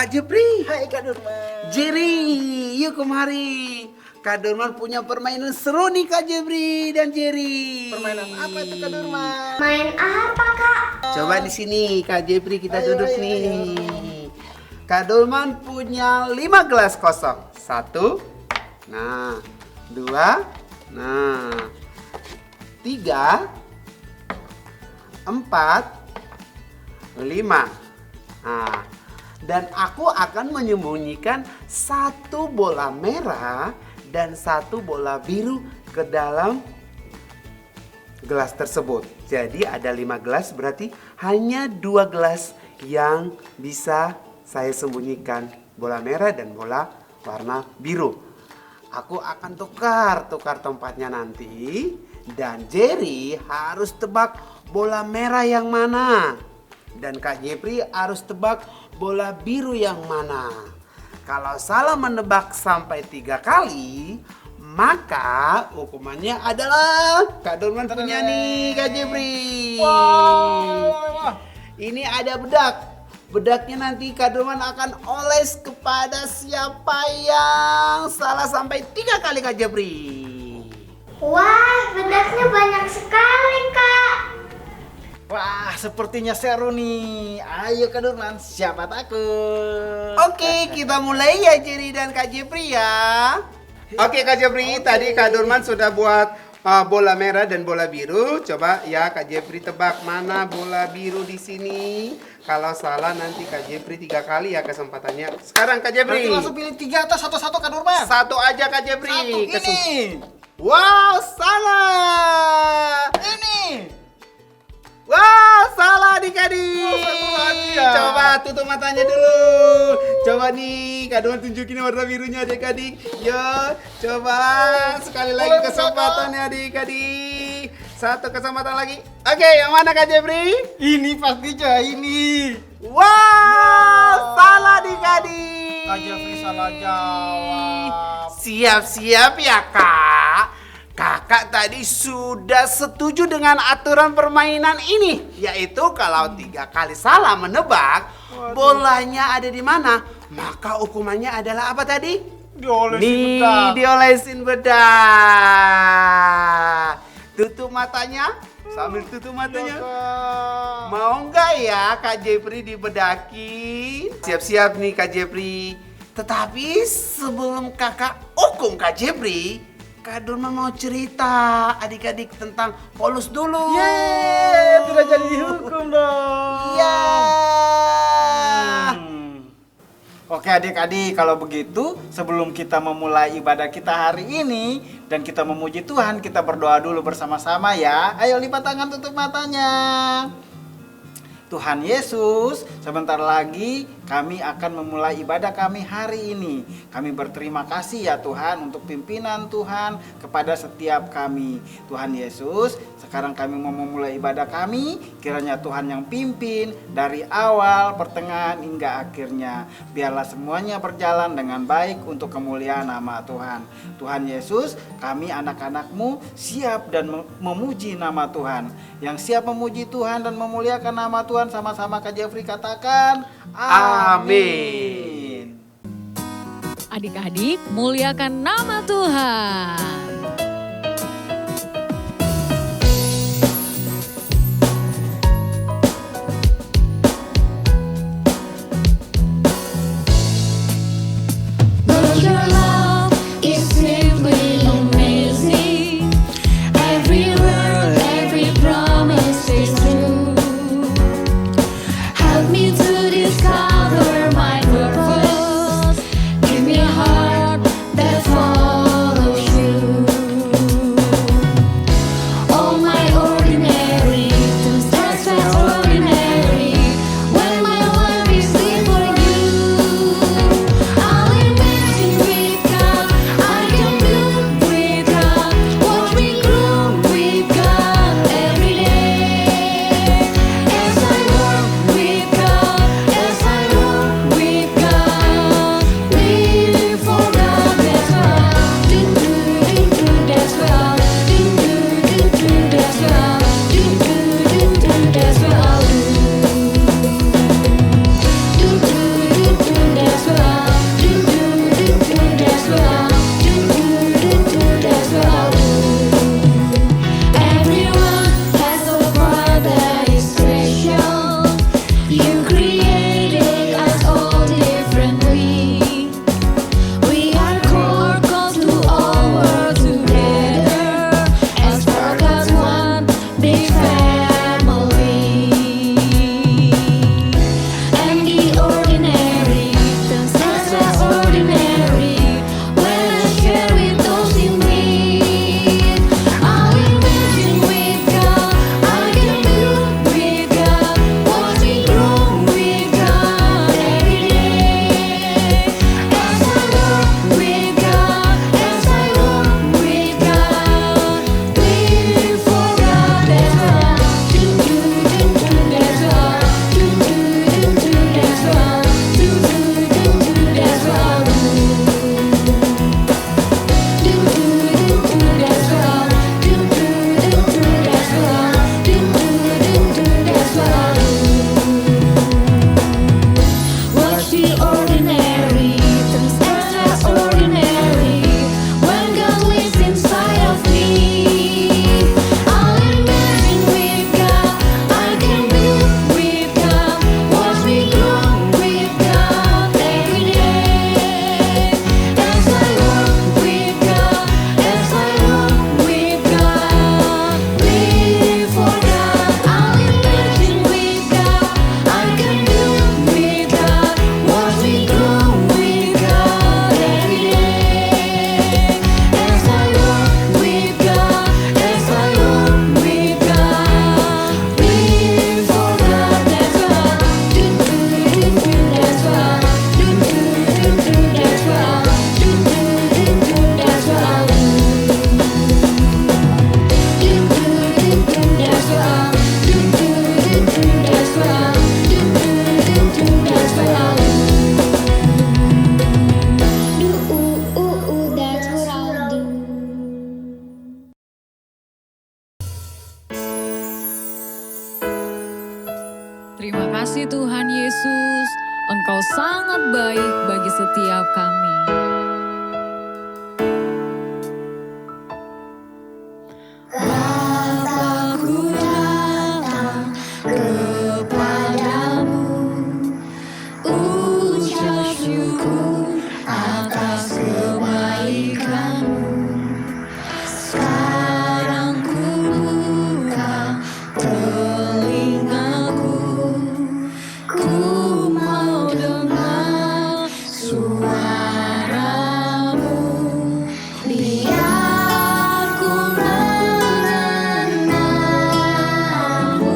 Kak Jepri. Hai Kak Durman. Jerry, yuk kemari. Kak Durman punya permainan seru nih Kak Jepri dan Jerry. Permainan apa itu Kak Durman? Main apa, Kak? Coba di sini Kak Jepri kita Ayo, duduk ayo, nih. ayo. Kak Durman punya 5 gelas kosong. 1, nah 2, nah 3, 4, 5. Nah, dan aku akan menyembunyikan 1 bola merah dan 1 bola biru ke dalam gelas tersebut. Jadi ada 5 gelas, berarti hanya 2 gelas yang bisa saya sembunyikan, bola merah dan bola warna biru. Aku akan tukar tempatnya nanti, dan Jerry harus tebak bola merah yang mana, dan Kak Jepri harus tebak bola biru yang mana. Kalau salah menebak sampai 3 kali, maka hukumannya adalah Kak Durman punya nih Kak Jepri. Wah. Ini ada bedak. Bedaknya nanti Kak Durman akan oles kepada siapa yang salah sampai 3 kali Kak Jepri. Wah, bedaknya banyak sekali, Kak. Wah, sepertinya seru nih. Ayo Kak Durman, siapa takut? Oke, kita mulai ya Jerry dan Kak Jepri ya. Oke Kak Jepri, tadi Kak Durman sudah buat bola merah dan bola biru. Coba ya Kak Jepri tebak mana bola biru di sini. Kalau salah nanti Kak Jepri 3 kali ya kesempatannya. Sekarang Kak Jepri. Berarti langsung pilih 3 atau satu-satu Kak Durman? Satu aja Kak Jepri. Satu ini. Wow, salah. Ini. Wow, salah adik-adik. Satu lagi ya. Coba tutup matanya dulu. Coba nih, Kak Durman tunjukin warna birunya adik-adik. Yo, coba sekali lagi Boleh, kesempatannya adik-adik. Satu kesempatan lagi. Oke, yang mana Kak Jepri? Ini pastinya ini. Wow, salah adik-adik. Kak Jepri salah jawab. Siap-siap ya Kak. Kakak tadi sudah setuju dengan aturan permainan ini, yaitu kalau 3 kali salah menebak bolanya ada di mana, maka hukumannya adalah apa tadi? Diolesin bedak. Diolesin bedak. Tutup matanya, sambil tutup matanya. Mau nggak ya Kak Jepri dibedakin? Siap-siap nih Kak Jepri. Tetapi sebelum kakak hukum Kak Jepri, Kak Durman mau cerita adik-adik tentang Polus dulu. Yeay, tidak jadi dihukum dong. Iya. Oke adik-adik, kalau begitu sebelum kita memulai ibadah kita hari ini dan kita memuji Tuhan, kita berdoa dulu bersama-sama ya. Ayo lipat tangan, tutup matanya. Tuhan Yesus, sebentar lagi kami akan memulai ibadah kami hari ini. Kami berterima kasih ya Tuhan untuk pimpinan Tuhan kepada setiap kami. Tuhan Yesus, sekarang kami mau memulai ibadah kami. Kiranya Tuhan yang pimpin dari awal, pertengahan hingga akhirnya. Biarlah semuanya berjalan dengan baik untuk kemuliaan nama Tuhan. Tuhan Yesus, kami anak-anak-Mu siap dan memuji nama Tuhan. Yang siap memuji Tuhan dan memuliakan nama Tuhan, sama-sama Kak Jeffrey katakan amin. Adik-adik, muliakan nama Tuhan. Lord, your love is simply amazing. Every word, every promise is true. Help me to discover my purpose. Give me a heart that follows you. Terima kasih Tuhan Yesus, Engkau sangat baik bagi setiap kami. Bapa-Ku datang kepadamu, ucap syukur atas kebaikan-Mu. Sekarang ku buka telingaku, ku mau dengar suara-Mu. Biar ku mengenalmu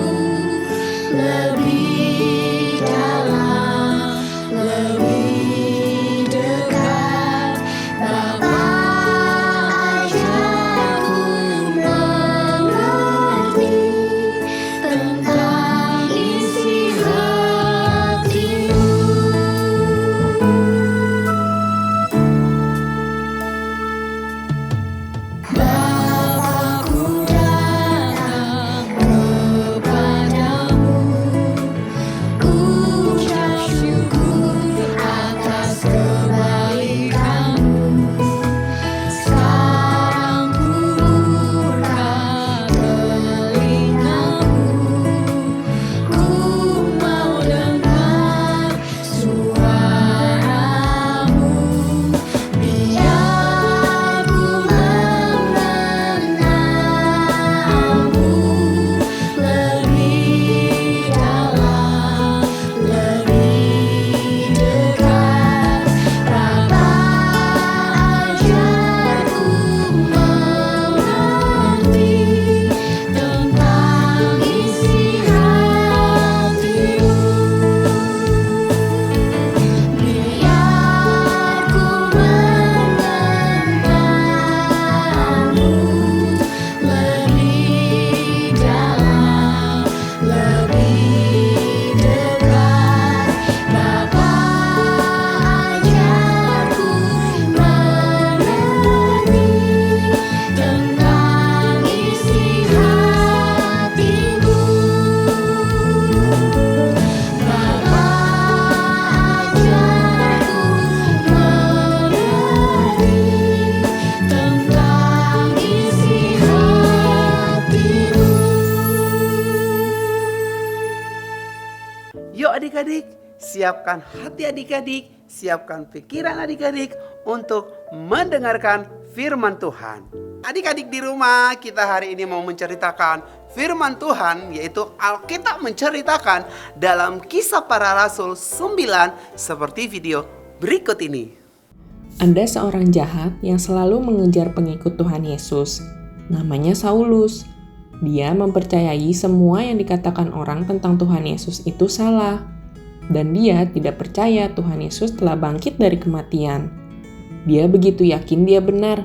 lebih dalam, lebih dekat. Bapa, ajarku mengerti tentang isi hati-Mu. Bapa-Ku datang kepadamu, ucap syukur atas kebaikan-Mu. Sekarang ku buka telingamu, ku mau dengar suara-Mu. Biar ku mengenalmu lebih dalam, lebih dekat. Bapa, ajarku mengerti tentang isi hati-Mu. Biar ku mengenalmu lebih dalam, lebih dekat. Bapa, ajarku mengerti tentang isi hati-Mu. Bapa, ajarku mengerti tentang isi hati-Mu. Yuk adik-adik, siapkan hati adik-adik, siapkan pikiran adik-adik untuk mendengarkan firman Tuhan. Adik-adik di rumah, kita hari ini mau menceritakan firman Tuhan, yaitu Alkitab menceritakan dalam Kisah Para Rasul 9 seperti video berikut ini. Ada seorang jahat yang selalu mengejar pengikut Tuhan Yesus. Namanya Saulus. Dia mempercayai semua yang dikatakan orang tentang Tuhan Yesus itu salah. Dan dia tidak percaya Tuhan Yesus telah bangkit dari kematian. Dia begitu yakin dia benar,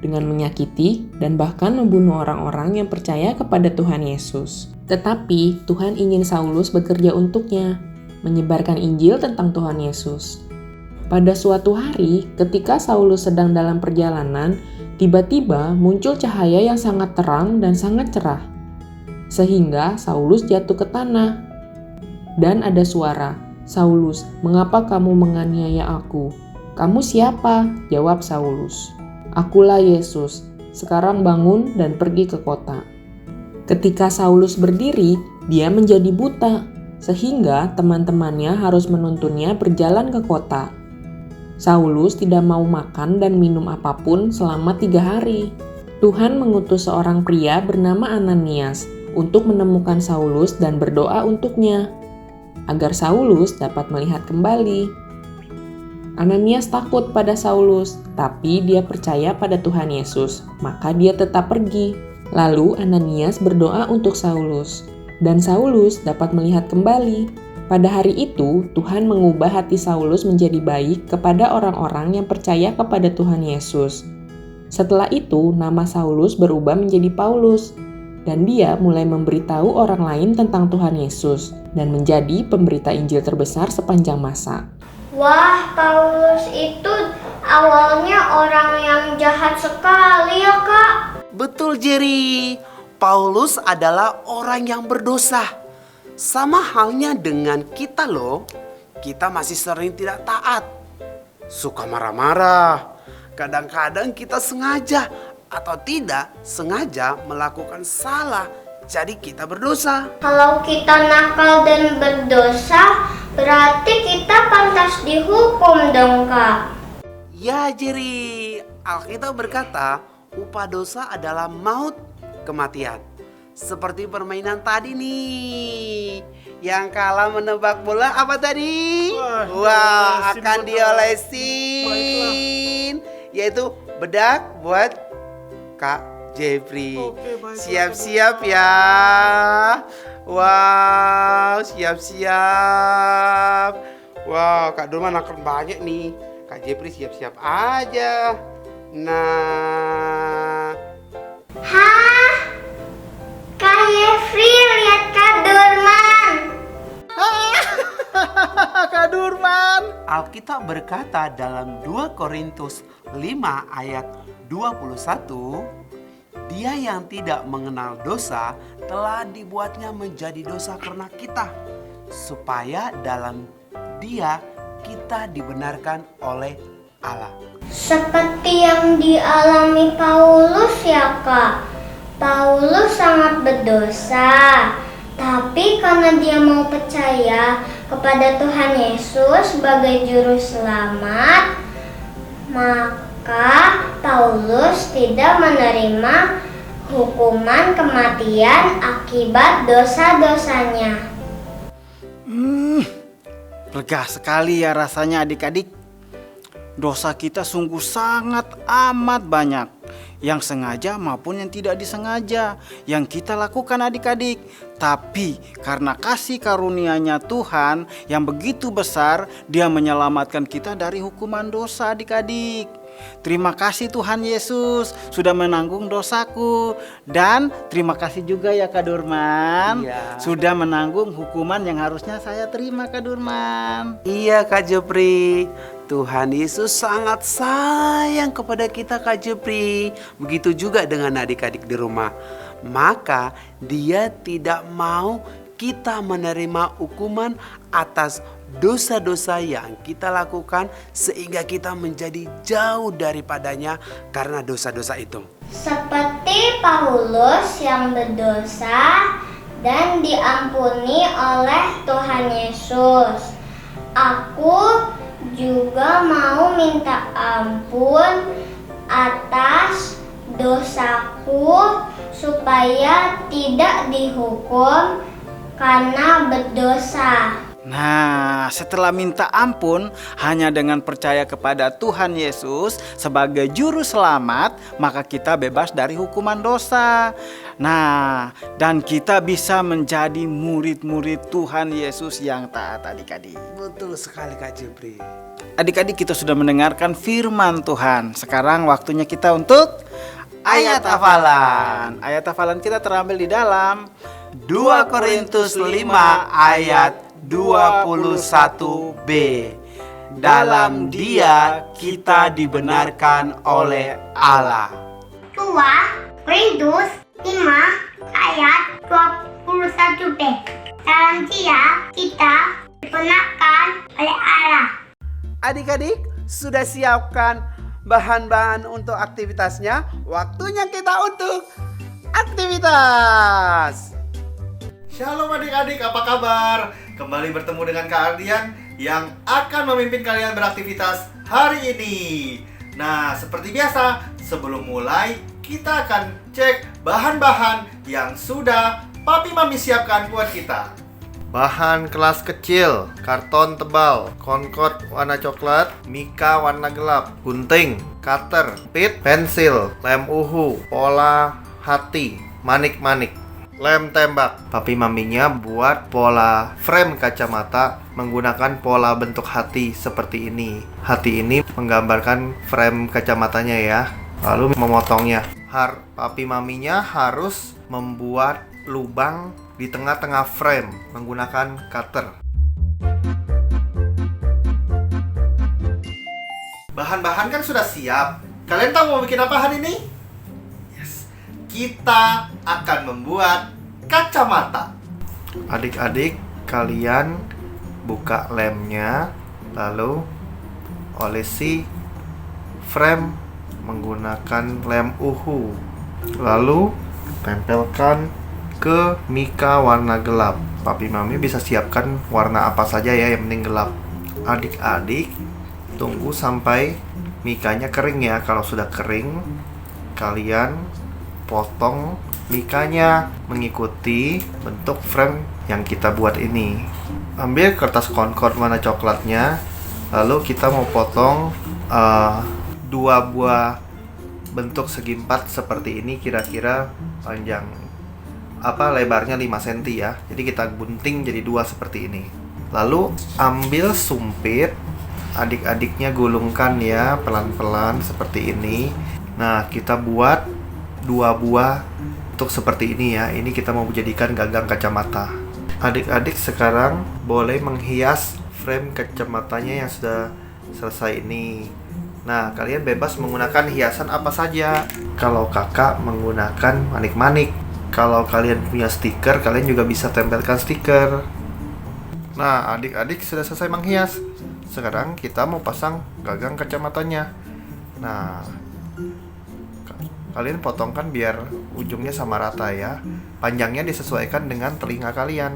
dengan menyakiti dan bahkan membunuh orang-orang yang percaya kepada Tuhan Yesus. Tetapi Tuhan ingin Saulus bekerja untuknya, menyebarkan Injil tentang Tuhan Yesus. Pada suatu hari, ketika Saulus sedang dalam perjalanan, tiba-tiba muncul cahaya yang sangat terang dan sangat cerah. Sehingga Saulus jatuh ke tanah. Dan ada suara, "Saulus, mengapa kamu menganiaya aku?" "Kamu siapa?" jawab Saulus. "Akulah Yesus. Sekarang bangun dan pergi ke kota." Ketika Saulus berdiri, dia menjadi buta, sehingga teman-temannya harus menuntunnya berjalan ke kota. Saulus tidak mau makan dan minum apapun selama 3 hari. Tuhan mengutus seorang pria bernama Ananias untuk menemukan Saulus dan berdoa untuknya, agar Saulus dapat melihat kembali. Ananias takut pada Saulus, tapi dia percaya pada Tuhan Yesus, maka dia tetap pergi. Lalu Ananias berdoa untuk Saulus, dan Saulus dapat melihat kembali. Pada hari itu, Tuhan mengubah hati Saulus menjadi baik kepada orang-orang yang percaya kepada Tuhan Yesus. Setelah itu, nama Saulus berubah menjadi Paulus, dan dia mulai memberitahu orang lain tentang Tuhan Yesus, dan menjadi pemberita Injil terbesar sepanjang masa. Wah, Paulus itu awalnya orang yang jahat sekali ya, Kak. Betul, Jerry. Paulus adalah orang yang berdosa. Sama halnya dengan kita loh. Kita masih sering tidak taat. Suka marah-marah. Kadang-kadang kita sengaja atau tidak sengaja melakukan salah. Jadi kita berdosa. Kalau kita nakal dan berdosa, berarti kita pantas dihukum dong, Kak. Ya, Jerry. Alkitab berkata, upah dosa adalah maut, kematian. Seperti permainan tadi nih. Yang kalah menebak bola apa tadi? Wah, akan diolesin. Yaitu bedak buat Kak Jeffrey. Siap-siap ya. Wow, siap-siap. Wow, Kak Dorman akan banyak nih. Kak Jeffrey siap-siap aja. Nah. Hah? Kak Jeffrey, lihat Kak Dorman. Kak Dorman. Alkitab berkata dalam 2 Korintus 5 ayat 21, Dia yang tidak mengenal dosa telah dibuatnya menjadi dosa karena kita, supaya dalam Dia kita dibenarkan oleh Allah. Seperti yang dialami Paulus ya, Kak. Paulus sangat berdosa, tapi karena dia mau percaya kepada Tuhan Yesus sebagai juru selamat, maka Paulus tidak menerima hukuman kematian akibat dosa-dosanya. Lega sekali ya rasanya adik-adik. Dosa kita sungguh sangat amat banyak, yang sengaja maupun yang tidak disengaja, yang kita lakukan adik-adik. Tapi karena kasih karunia-Nya Tuhan yang begitu besar, Dia menyelamatkan kita dari hukuman dosa adik-adik. Terima kasih Tuhan Yesus sudah menanggung dosaku. Dan terima kasih juga ya Kak Dorman, sudah menanggung hukuman yang harusnya saya terima, Kak Dorman. Iya Kak Jepri, Tuhan Yesus sangat sayang kepada kita Kak Jepri. Begitu juga dengan adik-adik di rumah. Maka Dia tidak mau kita menerima hukuman atas dosa-dosa yang kita lakukan, sehingga kita menjadi jauh daripadanya karena dosa-dosa itu. Seperti Paulus yang berdosa dan diampuni oleh Tuhan Yesus, aku juga mau minta ampun atas dosaku supaya tidak dihukum karena berdosa. Nah, setelah minta ampun hanya dengan percaya kepada Tuhan Yesus sebagai juru selamat, maka kita bebas dari hukuman dosa. Nah, dan kita bisa menjadi murid-murid Tuhan Yesus yang taat adik-adik. Betul sekali Kak Jepri. Adik-adik, kita sudah mendengarkan firman Tuhan. Sekarang waktunya kita untuk ayat hafalan. Ayat hafalan kita terambil di dalam 2 Korintus 5 ayat 21b. Dalam Dia kita dibenarkan oleh Allah. 2 Korintus 5 ayat 21b. Dalam Dia kita dibenarkan oleh Allah. Adik-adik sudah siapkan bahan-bahan untuk aktivitasnya? Waktunya kita untuk aktivitas. Shalom adik-adik, apa kabar? Kembali bertemu dengan Kak Ardian yang akan memimpin kalian beraktivitas hari ini. Nah, seperti biasa, sebelum mulai kita akan cek bahan-bahan yang sudah Papi Mami siapkan buat kita. Bahan kelas kecil, karton tebal, Concord warna coklat, Mika warna gelap, gunting, cutter, pit, pensil, lem uhu, pola hati, manik-manik, lem tembak. Papi maminya buat pola frame kacamata menggunakan pola bentuk hati seperti ini. Hati ini menggambarkan frame kacamatanya ya. Lalu memotongnya. Papi maminya harus membuat lubang di tengah-tengah frame menggunakan cutter. Bahan-bahan kan sudah siap. Kalian tahu mau bikin apa hari ini? Yes. Kita akan membuat kacamata. Adik-adik, kalian buka lemnya, lalu olesi frame menggunakan lem uhu. Lalu tempelkan ke mika warna gelap. Papi Mami bisa siapkan warna apa saja ya, yang penting gelap. Adik-adik, tunggu sampai mikanya kering ya. Kalau sudah kering, kalian potong mikanya mengikuti bentuk frame yang kita buat ini. Ambil kertas Concord warna coklatnya, lalu kita mau potong 2 buah bentuk segi 4 seperti ini, kira-kira panjang lebarnya 5 cm ya. Jadi kita gunting jadi 2 seperti ini. Lalu ambil sumpit, adik-adiknya gulungkan ya pelan-pelan seperti ini. Nah, kita buat 2 buah untuk seperti ini ya. Ini kita mau jadikan gagang kacamata. Adik-adik sekarang boleh menghias frame kacamatanya yang sudah selesai ini. Nah, kalian bebas menggunakan hiasan apa saja. Kalau kakak menggunakan manik-manik. Kalau kalian punya stiker, kalian juga bisa tempelkan stiker. Nah, adik-adik sudah selesai menghias. Sekarang kita mau pasang gagang kacamatanya. Nah, kalian potongkan biar ujungnya sama rata ya. Panjangnya disesuaikan dengan telinga kalian.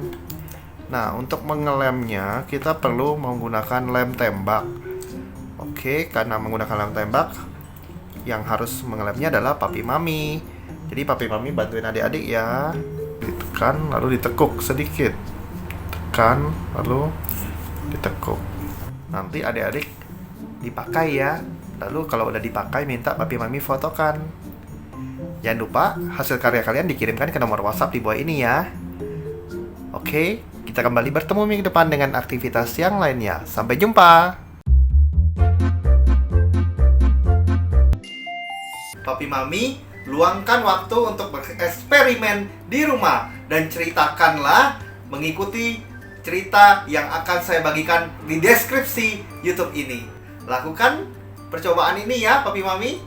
Nah, untuk mengelemnya kita perlu menggunakan lem tembak. Oke, karena menggunakan lem tembak, yang harus mengelemnya adalah Papi Mami. Jadi Papi Mami bantuin adik-adik ya. Ditekan lalu ditekuk sedikit. Tekan lalu ditekuk. Nanti adik-adik dipakai ya. Lalu kalau udah dipakai minta Papi Mami fotokan. Jangan lupa hasil karya kalian dikirimkan ke nomor WhatsApp di bawah ini ya. Oke, kita kembali bertemu minggu depan dengan aktivitas yang lainnya. Sampai jumpa. Papi Mami, luangkan waktu untuk bereksperimen di rumah dan ceritakanlah mengikuti cerita yang akan saya bagikan di deskripsi YouTube ini. Lakukan percobaan ini ya Papi Mami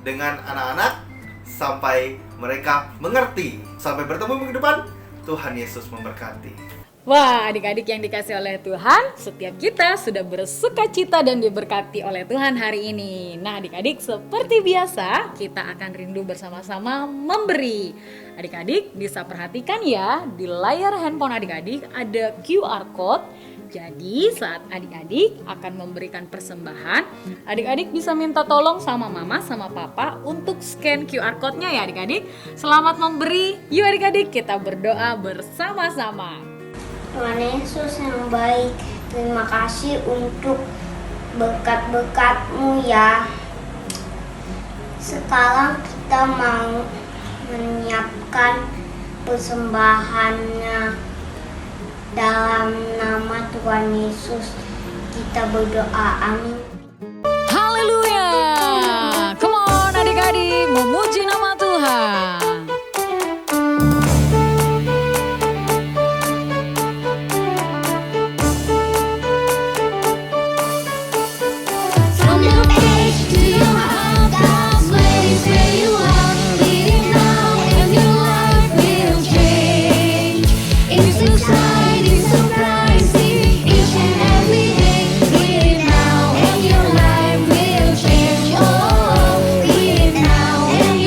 dengan anak-anak sampai mereka mengerti. Sampai bertemu minggu depan. Tuhan Yesus memberkati. Wah, adik-adik yang dikasih oleh Tuhan, setiap kita sudah bersukacita dan diberkati oleh Tuhan hari ini. Nah, adik-adik, seperti biasa, kita akan rindu bersama-sama memberi. Adik-adik bisa perhatikan ya, di layar handphone adik-adik ada QR Code. Jadi, saat adik-adik akan memberikan persembahan, adik-adik bisa minta tolong sama mama, sama papa untuk scan QR Code-nya ya adik-adik. Selamat memberi. Yuk adik-adik, kita berdoa bersama-sama. Tuhan Yesus yang baik, terima kasih untuk berkat-berkat-Mu ya. Sekarang kita mau menyiapkan persembahannya. Dalam nama Tuhan Yesus kita berdoa, amin. Haleluya. Come on adik-adik, memuji nama Tuhan. From your edge to your heart, God's ways where you are. Leading now and your life will change. It's exciting, surprising, each and every day. Leading now and your life will change. Oh, leading now and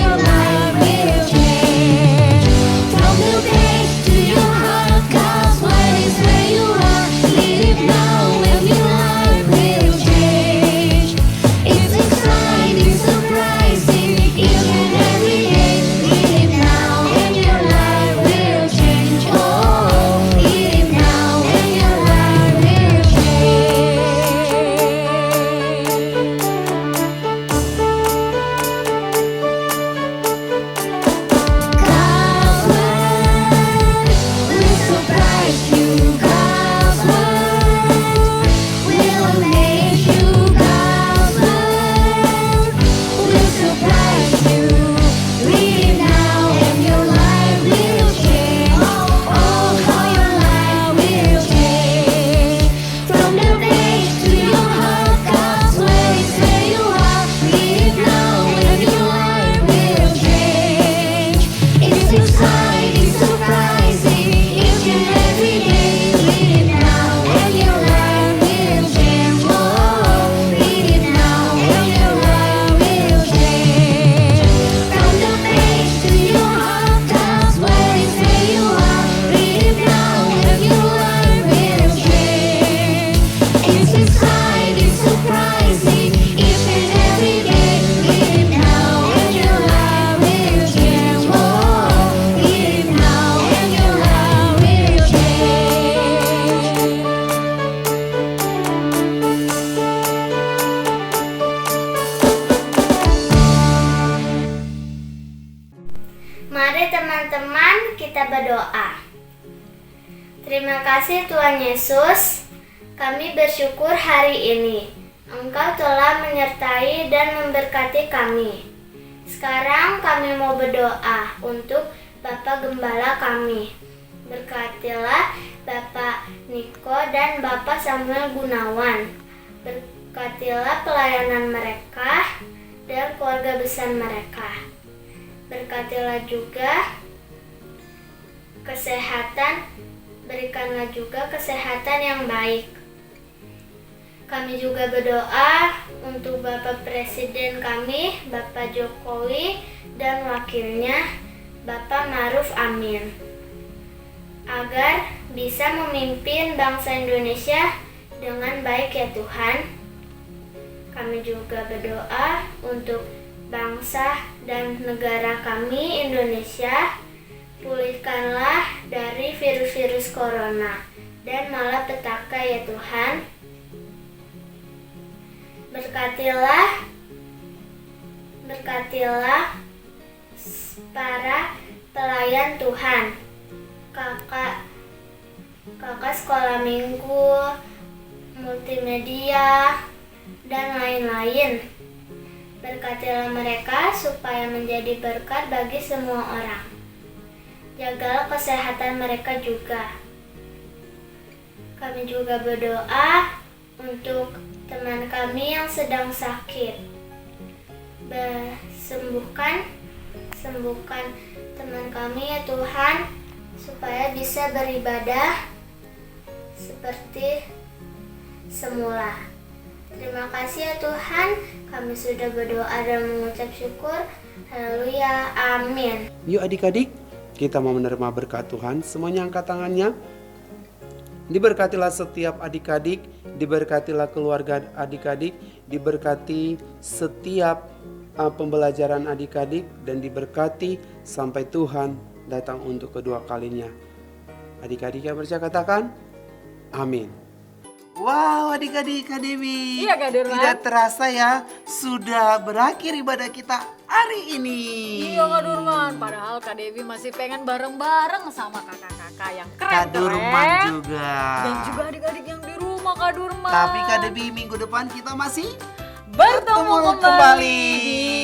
Mari teman-teman kita berdoa. Terima kasih Tuhan Yesus, kami bersyukur hari ini Engkau telah menyertai dan memberkati kami. Sekarang kami mau berdoa untuk Bapak Gembala kami. Berkatilah Bapak Niko dan Bapak Samuel Gunawan. Berkatilah pelayanan mereka dan keluarga besar mereka. Berkatilah juga kesehatan, berikanlah juga kesehatan yang baik. Kami juga berdoa untuk Bapak Presiden kami, Bapak Jokowi, dan wakilnya, Bapak Maruf Amin, agar bisa memimpin bangsa Indonesia dengan baik ya Tuhan. Kami juga berdoa untuk bangsa dan negara kami Indonesia, pulihkanlah dari virus-virus corona dan malapetaka ya Tuhan. Berkatilah para pelayan Tuhan, kakak sekolah minggu, multimedia, dan lain-lain. Berkatilah mereka supaya menjadi berkat bagi semua orang. Jagalah kesehatan mereka juga. Kami juga berdoa untuk teman kami yang sedang sakit. Sembuhkan teman kami ya Tuhan, supaya bisa beribadah seperti semula. Terima kasih ya Tuhan, kami sudah berdoa dan mengucap syukur. Haleluya, amin. Yuk adik-adik, kita mau menerima berkat Tuhan. Semuanya angkat tangannya. Diberkatilah setiap adik-adik, diberkatilah keluarga adik-adik, diberkati setiap pembelajaran adik-adik, dan diberkati sampai Tuhan datang untuk kedua kalinya. Adik-adik yang percaya katakan, amin. Wow adik-adik Kak Dewi, Iya, Kak Durman. tidak terasa ya sudah berakhir ibadah kita hari ini. Iya Kak Durman, padahal Kak Devi masih pengen bareng-bareng sama kakak-kakak yang Kak keren-keren. Durman juga. Dan juga adik-adik yang di rumah Kak Durman. Tapi Kak Dewi minggu depan kita masih bertemu kembali di